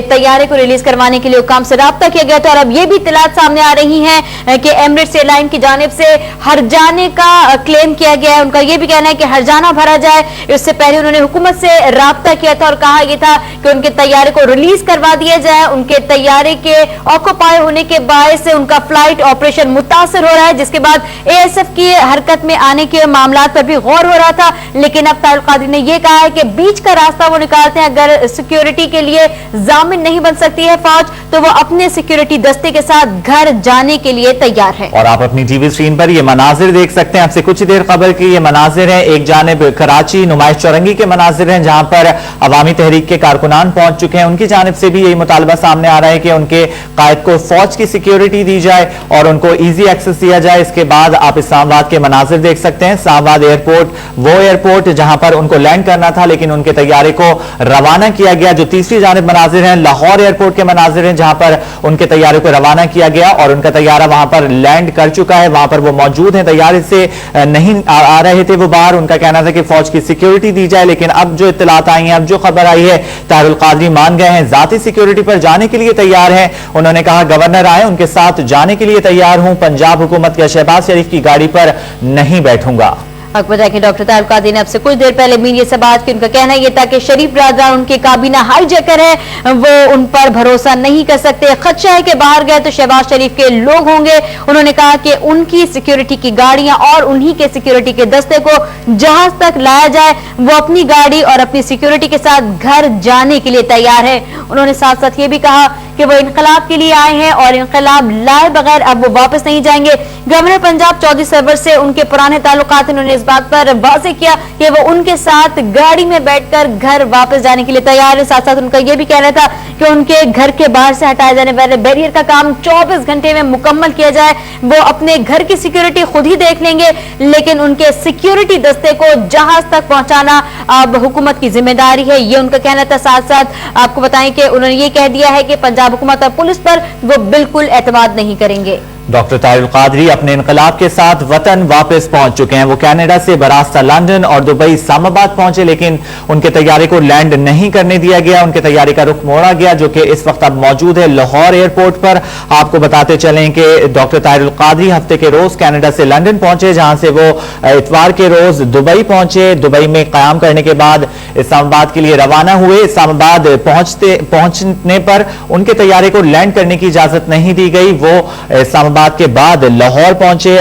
तैयारे को रिलीज करवाने के लिए हुकाम से राब्ता किया गया था। और अब ये भी इत्तलात सामने आ रही हैं कि एमिरेट्स एयरलाइन की जानिब से हरजाने का क्लेम किया गया है। उनका ये भी कहना है कि हरजाना भरा जाए। इससे पहले उन्होंने हुकूमत से राब्ता किया था और कहा यह था कि उनके तैयारे को रिलीज करवा दिया जाए। उनके तैयारे के ऑक्यूपाई होने के बायस से उनका फ्लाइट ऑपरेशन मुतासर हो रहा है, जिसके बाद ASF की हरकत में आने के मामलात पर भी गौर हो रहा था। लेकिन अब तारिक कादरी ने यह कहा है कि बीच का रास्ता वो निकालते हैं। अगर सिक्योरिटी के लिए जामिन नहीं बन सकती है फौज, तो वो अपने सिक्योरिटी दस्ते के साथ घर जाने के लिए तैयार है। और आप अपनी टीवी स्क्रीन पर ये मनाजिर देख सकते हैं। आपसे कुछ देर खबर की ये मनाजिर है। एक जानिब कराची नुमाइश चौरंगी के मनाजिर हैं, जहां पर अवामी तहरीक के कारकुनान पहुंच चुके हैं। उनकी जानिब से भी यही मुतालबा सामने आ रहा है कि उनके कायद को फौज की सिक्योरिटी दी जाए और उनको ईजी एक्सेस दिया जाए। इसके बाद आप इस्लामाबाद के मनाजिर देख सकते हैं। इस्लामाबाद एयरपोर्ट, वो एयरपोर्ट जहां पर उनको लैंड करना था, लेकिन उनके तैयारे को रवाना किया गया। जो तीसरी जानिब मनाजिर हैं, लाहौर एयरपोर्ट के मनाजिर हैं, जहां पर उनके तैयारे को रवाना किया गया और उनका तैयारा वहां पर लैंड कर चुका है। वहां पर वो मौजूद हैं, तैयारे से नहीं आ रहे थे वो बाहर। उनका कहना था कि फौज की सिक्योरिटी दी जाए, लेकिन अब जो इत्तलात आई हैं, अब जो खबर आई है, तारिक कादरी मान गए हैं, जाती सिक्योरिटी पर जाने के लिए तैयार हैं। उन्होंने कहा गवर्नर आए, उनके साथ जाने के लिए तैयार हूं, पंजाब हुकूमत या शहबाज शरीफ की गाड़ी पर नहीं बैठूंगा। आपको बताया कि डॉक्टर तारिक कादरी ने अब से कुछ देर पहले मीडिया से बात की। उनका कहना यह था कि शरीफ ब्रादरान उनके काबीना हाईजैकर है, वो उन पर भरोसा नहीं कर सकते। खदशा है कि बाहर गए तो शहबाज शरीफ के लोग होंगे। उन्होंने कहा कि उनकी सिक्योरिटी की गाड़ियां और उन्हीं के सिक्योरिटी के दस्ते को जहाज तक लाया जाए। वो अपनी गाड़ी और अपनी सिक्योरिटी के साथ घर जाने के लिए तैयार है। उन्होंने साथ साथ ये भी कहा कि वो इनकलाब के लिए आए हैं और इनकलाब लाए बगैर अब वो वापस नहीं जाएंगे। गवर्नर पंजाब चौधरी सरवर से उनके पुराने ताल्लुकात, उन्होंने इस बात पर वाज़ेह किया कि वो उनके साथ गाड़ी में बैठकर घर वापस जाने के लिए तैयार है। साथ साथ उनका यह भी कहना था कि उनके घर के बाहर से हटाए जाने वाले बैरियर का काम 24 घंटे में मुकम्मल किया जाए। वो अपने घर की सिक्योरिटी खुद ही देख लेंगे, लेकिन उनके सिक्योरिटी दस्ते को जहाज तक पहुंचाना अब हुकूमत की जिम्मेदारी है, ये उनका कहना था। साथ साथ आपको बताएं कि उन्होंने ये कह दिया है कि पंजाब हुकूमत और पुलिस पर वो बिल्कुल एतमाद नहीं करेंगे। डॉक्टर तारिक कादरी अपने इनकलाब के साथ वतन वापस पहुंच चुके हैं। वो कनाडा से बरास्ता लंदन और दुबई इस्लामाबाद पहुंचे, लेकिन उनके तैयारे को लैंड नहीं करने दिया गया। उनके तैयारे का रुख मोड़ा गया, जो कि इस वक्त अब मौजूद है लाहौर एयरपोर्ट पर। आपको बताते चलें कि डॉक्टर तारिक कादरी हफ्ते के रोज कनाडा से लंदन पहुंचे, जहां से वो इतवार के रोज दुबई पहुंचे। दुबई में कयाम करने के बाद इस्लामाबाद के लिए रवाना हुए। इस्लामाबाद पहुंचने पर उनके तैयारे को लैंड करने की इजाजत नहीं दी गई। वो इस्लामाबाद के बाद लाहौर पहुंचे।